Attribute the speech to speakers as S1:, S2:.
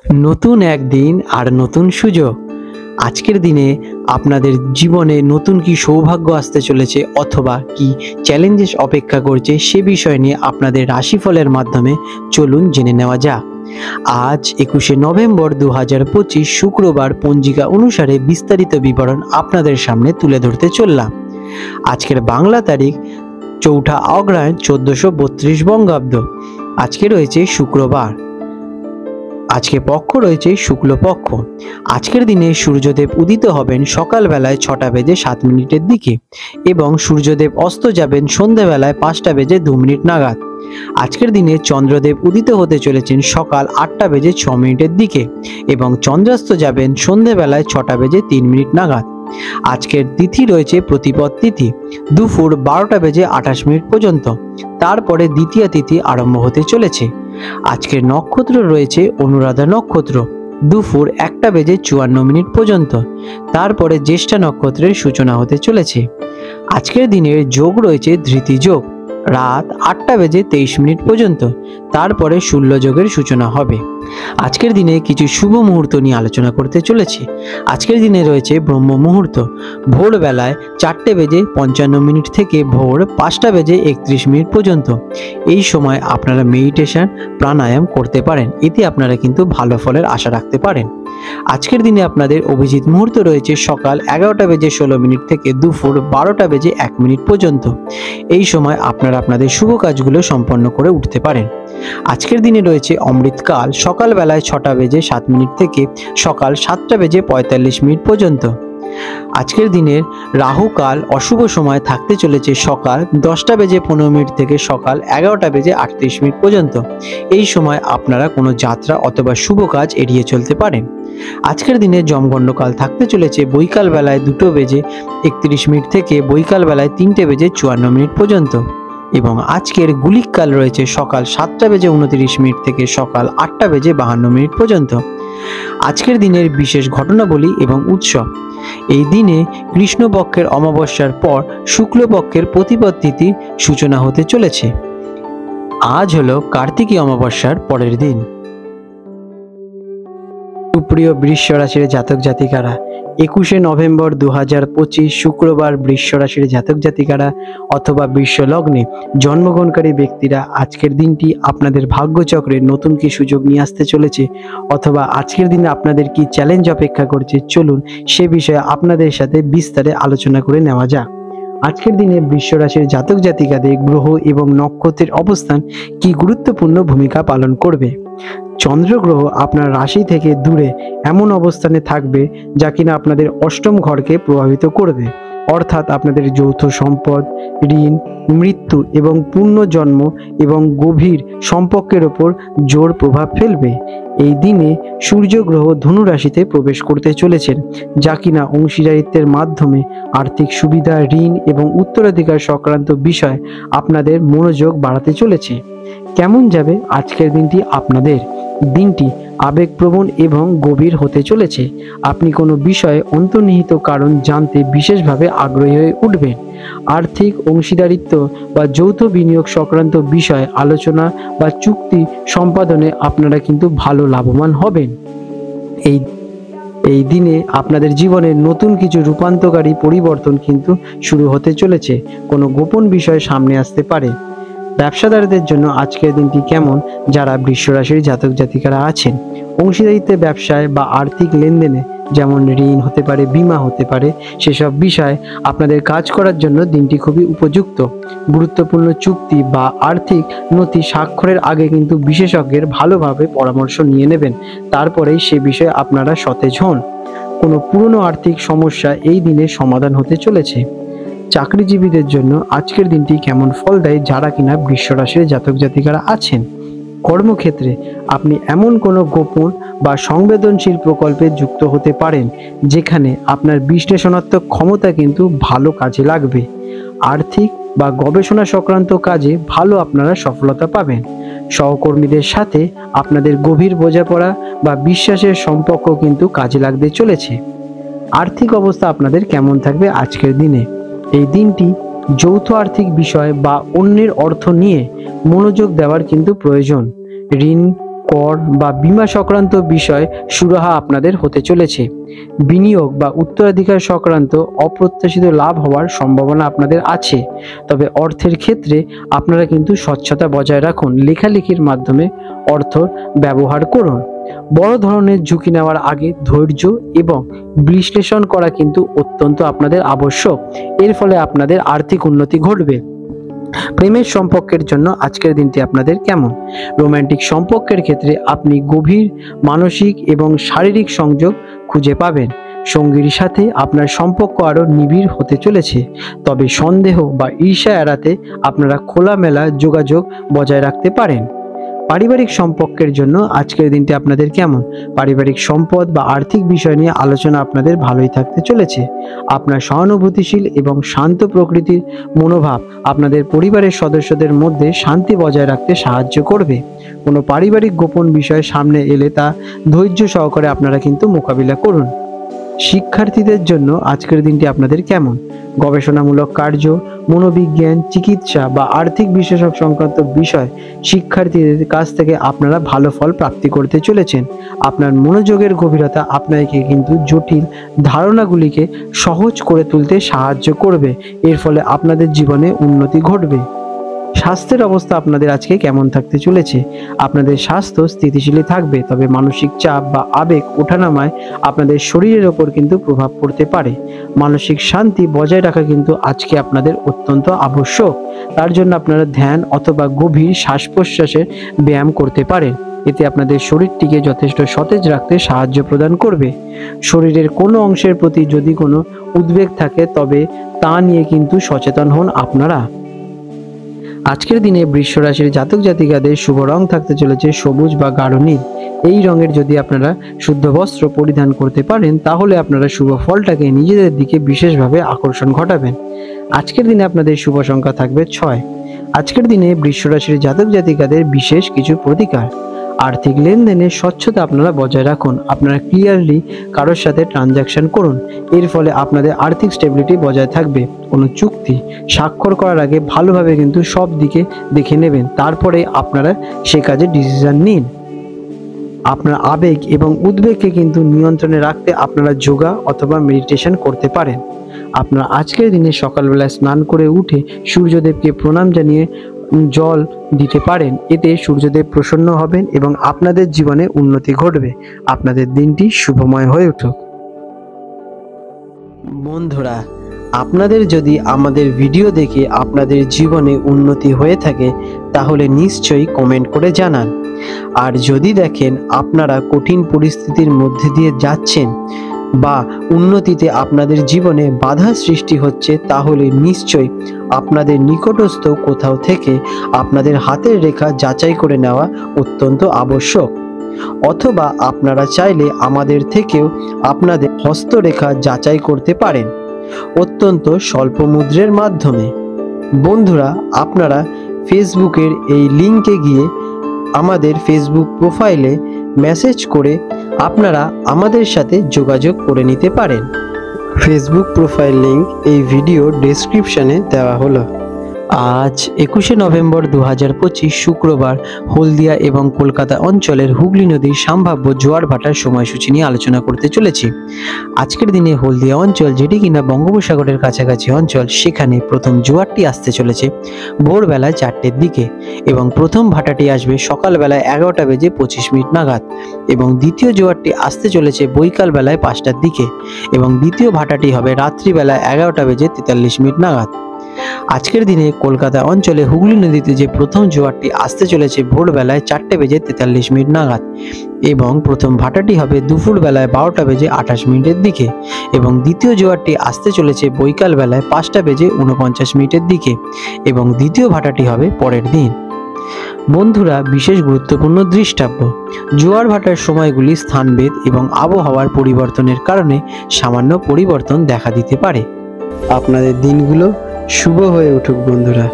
S1: নতুন একদিন আর নতুন সুযোগ। আজকের দিনে আপনাদের জীবনে নতুন কি সৌভাগ্য আসতে চলেছে অথবা কি চ্যালেঞ্জেস অপেক্ষা করছে সে বিষয় নিয়ে আপনাদের রাশিফলের মাধ্যমে চলুন জেনে নেওয়া যাক। আজ 21শে নভেম্বর 2025 শুক্রবার পঞ্জিকা অনুসারে বিস্তারিত বিবরণ আপনাদের সামনে তুলে ধরতে চললাম। আজকের বাংলা তারিখ 4 অগ্রহায়ণ 1432 বঙ্গাব্দ। আজকে রয়েছে শুক্রবার। আজকে পক্ষ রয়েছে শুক্লপক্ষ। আজকের দিনে সূর্যদেব উদিত হবেন সকালবেলায় 6:07 দিকে এবং সূর্যদেব অস্ত যাবেন সন্ধ্যাবেলায় 5:02 নাগাদ। আজকের দিনে চন্দ্রদেব উদিত হতে চলেছেন সকাল 8:06 দিকে এবং চন্দ্রাস্ত যাবেন সন্ধ্যাবেলায় 6:03 নাগাদ। আজকের তিথি রয়েছে প্রতিপদ তিথি, দুপুর 12:28 পর্যন্ত। তারপরে দ্বিতীয় তিথি আরম্ভ হতে চলেছে। আজকের নক্ষত্র রয়েছে অনুরাধা নক্ষত্র, দুপুর 1:54 পর্যন্ত। তারপরে জ্যেষ্ঠা নক্ষত্রের সূচনা হতে চলেছে। আজকের দিনের যোগ রয়েছে ধৃতি যোগ, রাত 8:23 পর্যন্ত। তারপরে শূল্য যোগের সূচনা হবে। আজকের দিনে কিছু শুভ মুহূর্ত নিয়ে আলোচনা করতে চলেছি। আজকের দিনে রয়েছে ব্রহ্ম মুহূর্ত, ভোরবেলায় 4:55 থেকে ভোর 5:31 পর্যন্ত। এই সময় আপনারা মেডিটেশন প্রাণায়াম করতে পারেন, এতে আপনারা কিন্তু ভালো ফলের আশা রাখতে পারেন। আজকের দিনে আপনাদের অভিজিৎ মুহূর্ত রয়েছে সকাল 11:16 থেকে দুপুর 12:01 পর্যন্ত। এই সময় আপনারা আপনাদের শুভ কাজগুলো সম্পন্ন করে উঠতে পারেন। আজকের দিনে রয়েছে অমৃতকাল সকালবেলায় 6:07 থেকে সকাল 7:45 পর্যন্ত। আজকের দিনের রাহুকাল অশুভ সময় থাকতে চলেছে সকাল 10:15 থেকে সকাল 11:38 পর্যন্ত। এই সময় আপনারা কোনো যাত্রা অথবা শুভ কাজ এড়িয়ে চলতে পারেন। আজকের দিনে যমগণ্ডকাল থাকতে চলেছে বৈকাল বেলায় 2:31 থেকে বৈকাল বেলায় 3:54 পর্যন্ত এবং আজকের গুলিক কাল রয়েছে সকাল 7:29 থেকে সকাল 8:52 পর্যন্ত। আজকের দিনের বিশেষ ঘটনাবলী এবং উৎসব। এই দিনে কৃষ্ণপক্ষের অমাবস্যার পর শুক্লপক্ষের প্রতিপদ তিথির সূচনা হতে চলেছে। আজ হলো কার্তিকী অমাবস্যার পরের দিন। সুপ্রিয় বৃষ রাশির জাতক জাতিকারা, 21শে নভেম্বর 2025 শুক্রবার বৃষ রাশির জাতক জাতিকারা অথবা বৃষ লগ্নে জন্মগ্রহণকারী ব্যক্তিরা আজকের দিনটি আপনাদের ভাগ্যচক্রে নতুন কি সুযোগ নিয়ে আসতে চলেছে অথবা আজকের দিনে আপনাদের কি চ্যালেঞ্জ অপেক্ষা করছে, চলুন সে বিষয়ে আপনাদের সাথে বিস্তারে আলোচনা করে নেওয়া যাক। আজকের দিনে বৃষ রাশির জাতক জাতিকাদের গ্রহ এবং নক্ষত্রের অবস্থান কি গুরুত্বপূর্ণ ভূমিকা পালন করবে। চন্দ্র গ্রহ আপনার রাশি থেকে দূরে এমন অবস্থানে থাকবে যা কিনা আপনাদের অষ্টম ঘরকে প্রভাবিত করবে, অর্থাৎ আপনাদের যৌথ সম্পদ, ঋণ, মৃত্যু এবং পুনর্জন্ম এবং গভীর সম্পর্কের ওপর জোর প্রভাব ফেলবে। এই দিনে সূর্য গ্রহ ধনু রাশিতে প্রবেশ করতে চলেছেন, যা কিনা অংশীদারিত্বের মাধ্যমে আর্থিক সুবিধা, ঋণ এবং উত্তরাধিকার সংক্রান্ত বিষয় আপনাদের মনোযোগ বাড়াতে চলেছে। কেমন যাবে আজকের দিনটি আপনাদের? দিনটি আবেগপ্রবণ এবং গভীর হতে চলেছে। আপনি কোনো বিষয়ে অন্তর্নিহিত কারণ জানতে বিশেষভাবে আগ্রহী হয়ে উঠবেন। আর্থিক অংশীদারিত্ব বা যৌথ বিনিয়োগ সংক্রান্ত বিষয় আলোচনা বা চুক্তি সম্পাদনে আপনারা কিন্তু ভালো লাভবান হবেন। এই দিনে আপনাদের জীবনে নতুন কিছু রূপান্তরকারী পরিবর্তন কিন্তু শুরু হতে চলেছে। কোনো গোপন বিষয় সামনে আসতে পারে। ব্যবসাদারদের জন্য আজকের দিনটি কেমন? যারা বৃষ রাশির জাতক জাতিকারা আছেন, অংশীদারিত্বে ব্যবসায় বা আর্থিক লেনদেনে যেমন ঋণ হতে পারে, বীমা হতে পারে, সেসব বিষয়ে আপনাদের কাজ করার জন্য দিনটি খুবই উপযুক্ত। গুরুত্বপূর্ণ চুক্তি বা আর্থিক নথি স্বাক্ষরের আগে কিন্তু বিশেষজ্ঞের ভালোভাবে পরামর্শ নিয়ে নেবেন, তারপরেই সে বিষয়ে আপনারা সতেজ হন। কোনো পুরনো আর্থিক সমস্যা এই দিনে সমাধান হতে চলেছে। চাকরিজীবীদের জন্য আজকের দিনটি কেমন ফল দেয় যারা কিনা বৃষ রাশির জাতক জাতিকারা আছেন। কর্মক্ষেত্রে আপনি এমন কোনো গোপন বা সংবেদনশীল প্রকল্পে যুক্ত হতে পারেন যেখানে আপনার বিশ্লেষণাত্মক ক্ষমতা কিন্তু ভালো কাজে লাগবে। আর্থিক বা গবেষণা সংক্রান্ত কাজে ভালো আপনারা সফলতা পাবেন। সহকর্মীদের সাথে আপনাদের গভীর বোঝাপড়া বা বিশ্বাসের সম্পর্ক কিন্তু কাজে লাগতে চলেছে। আর্থিক অবস্থা আপনাদের কেমন থাকবে আজকের দিনে? এই দিনটি যৌথ আর্থিক বিষয় বা অন্যের অর্থ নিয়ে মনোযোগ দেওয়ার কিন্তু প্রয়োজন। ঋণ কর বা বীমা সংক্রান্ত বিষয় সুরাহা আপনাদের হতে চলেছে। বিনিয়োগ বা উত্তরাধিকার সংক্রান্ত অপ্রত্যাশিত লাভ হওয়ার সম্ভাবনা আপনাদের আছে। তবে অর্থের ক্ষেত্রে আপনারা কিন্তু স্বচ্ছতা বজায় রাখুন। লেখালেখির মাধ্যমে অর্থ ব্যবহার করুন। বড় ধরনের ঝুঁকি নেওয়ার আগে ধৈর্য এবং বিশ্লেষণ করা কিন্তু অত্যন্ত আপনাদের আবশ্যক। এর ফলে আপনাদের আর্থিক উন্নতি ঘটবে। প্রেমের সম্পর্কের জন্য আজকের দিনটি আপনাদের কেমন? রোমান্টিক সম্পর্কের ক্ষেত্রে আপনি গভীর মানসিক এবং শারীরিক সংযোগ খুঁজে পাবেন। সঙ্গীর সাথে আপনার সম্পর্ক আরও নিবিড় হতে চলেছে। তবে সন্দেহ বা ঈর্ষা এড়াতে আপনারা খোলামেলা যোগাযোগ বজায় রাখতে পারেন। পারিবারিক সম্পর্কের জন্য আজকের দিনটি আপনাদের কেমন? পারিবারিক সম্পদ বা আর্থিক বিষয় নিয়ে আলোচনা আপনাদের ভালোই থাকতে চলেছে। আপনার সহানুভূতিশীল এবং শান্ত প্রকৃতির মনোভাব আপনাদের পরিবারের সদস্যদের মধ্যে শান্তি বজায় রাখতে সাহায্য করবে। কোনো পারিবারিক গোপন বিষয় সামনে এলে তা ধৈর্য সহকারে আপনারা কিন্তু মোকাবিলা করুন। শিক্ষার্থীদের জন্য আজকের দিনটি আপনাদের কেমন? গবেষণামূলক কার্য, মনোবিজ্ঞান, চিকিৎসা বা আর্থিক বিশেষজ্ঞ সংক্রান্ত বিষয় শিক্ষার্থীদের কাছ থেকে আপনারা ভালো ফল প্রাপ্তি করতে চলেছেন। আপনার মনোযোগের গভীরতা আপনাকে কিন্তু জটিল ধারণাগুলিকে সহজ করে তুলতে সাহায্য করবে। এর ফলে আপনাদের জীবনে উন্নতি ঘটবে। স্বাস্থ্যের অবস্থা আপনাদের আজকে কেমন থাকতে চলেছে? আপনাদের স্বাস্থ্য স্থিতিশীলই থাকবে, তবে মানসিক চাপ বা আবেগ ওঠানামায় আপনাদের শরীরের ওপর কিন্তু প্রভাব পড়তে পারে। মানসিক শান্তি বজায় রাখা কিন্তু আজকে আপনাদের অত্যন্ত আবশ্যক। তার জন্য আপনারা ধ্যান অথবা গভীর শ্বাস প্রশ্বাসের ব্যায়াম করতে পারেন। এতে আপনাদের শরীরটিকে যথেষ্ট সতেজ রাখতে সাহায্য প্রদান করবে। শরীরের কোনো অংশের প্রতি যদি কোনো উদ্বেগ থাকে তবে তা নিয়ে কিন্তু সচেতন হন আপনারা। আজকের দিনে বৃষ রাশির জাতক জাতিকাদের শুভ রং থাকতে চলেছে সবুজ বা গাঢ় নীল। এই রঙের যদি আপনারা শুদ্ধ বস্ত্র পরিধান করতে পারেন তাহলে আপনারা শুভ ফলটাকে নিজেদের দিকে বিশেষভাবে আকর্ষণ ঘটাবেন। আজকের দিনে আপনাদের শুভ সংখ্যা থাকবে 6। আজকের দিনে বৃষ রাশির জাতক জাতিকাদের বিশেষ কিছু প্রতিকার। আর্থিক লেনদেনে স্বচ্ছতা আপনারা বজায় রাখুন। আপনারা ক্লিয়ারলি কারোর সাথে ট্রানজাকশন করুন। এর ফলে আপনাদের আর্থিক স্টেবিলিটি বজায় থাকবে। কোনো চুক্তি স্বাক্ষর করার আগে ভালোভাবে কিন্তু সব দিকে দেখে নেবেন, তারপরে আপনারা সে কাজে ডিসিশন নিন। আপনার আবেগ এবং উদ্বেগকে কিন্তু নিয়ন্ত্রণে রাখতে আপনারা যোগা অথবা মেডিটেশন করতে পারেন। আপনারা আজকের দিনে সকালবেলায় স্নান করে উঠে সূর্যদেবকে প্রণাম জানিয়ে জল দিতে পারেন। এতে সূর্যদেব প্রসন্ন হবেন এবং আপনাদের জীবনে উন্নতি ঘটবে। আপনাদের দিনটি শুভময় হয়ে উঠুক। বন্ধুরা, আপনাদের যদি আমাদের ভিডিও দেখে আপনাদের জীবনে উন্নতি হয়ে থাকে তাহলে নিশ্চয়ই কমেন্ট করে জানান। আর যদি দেখেন আপনারা কঠিন পরিস্থিতির মধ্যে দিয়ে যাচ্ছেন বা উন্নতিতে আপনাদের জীবনে বাধা সৃষ্টি হচ্ছে তাহলে নিশ্চয়ই আপনাদের নিকটস্থ কোথাও থেকে আপনাদের হাতের রেখা যাচাই করে নেওয়া অত্যন্ত আবশ্যক। অথবা আপনারা চাইলে আমাদের থেকেও আপনাদের হস্তরেখা যাচাই করতে পারেন অত্যন্ত স্বল্প মূল্যের মাধ্যমে। বন্ধুরা, আপনারা ফেসবুকের এই লিঙ্কে গিয়ে আমাদের ফেসবুক প্রোফাইলে মেসেজ করে আপনারা আমাদের সাথে যোগাযোগ করে নিতে পারেন। ফেসবুক প্রোফাইল লিঙ্ক এই ভিডিও ডেসক্রিপশনে দেওয়া হলো। আজ 21শে নভেম্বর 2025 শুক্রবার হলদিয়া এবং কলকাতা অঞ্চলের হুগলি নদীর সম্ভাব্য জোয়ার ভাটার সময়সূচি নিয়ে আলোচনা করতে চলেছি। আজকের দিনে হলদিয়া অঞ্চল, যেটি কিনা বঙ্গোপসাগরের কাছাকাছি অঞ্চল, সেখানে প্রথম জোয়ারটি আসতে চলেছে ভোরবেলায় 4টের দিকে এবং প্রথম ভাটাটি আসবে সকালবেলায় 11:25 নাগাদ এবং দ্বিতীয় জোয়ারটি আসতে চলেছে বৈকাল বেলায় 5টার দিকে এবং দ্বিতীয় ভাটাটি হবে রাত্রিবেলায় 11:43 নাগাদ। আজকের দিনে কলকাতা অঞ্চলে হুগলি নদীতে যে প্রথম জোয়ারটি আসতে চলেছে ভোরবেলায় 4:43 নাগাদ এবং প্রথম ভাটাটি হবে দুপুর বেলায় 12:28 দিকে এবং দ্বিতীয় জোয়ারটি আসতে চলেছে বৈকাল বেলায় 5:49 দিকে এবং দ্বিতীয় ভাটাটি হবে পরের দিন। বন্ধুরা, বিশেষ গুরুত্বপূর্ণ দৃষ্টাব্য, জোয়ার ভাটার সময়গুলি স্থানভেদ এবং আবহাওয়ার পরিবর্তনের কারণে সামান্য পরিবর্তন দেখা দিতে পারে। আপনাদের দিনগুলো শুভ হয়ে উঠুক বন্ধুরা।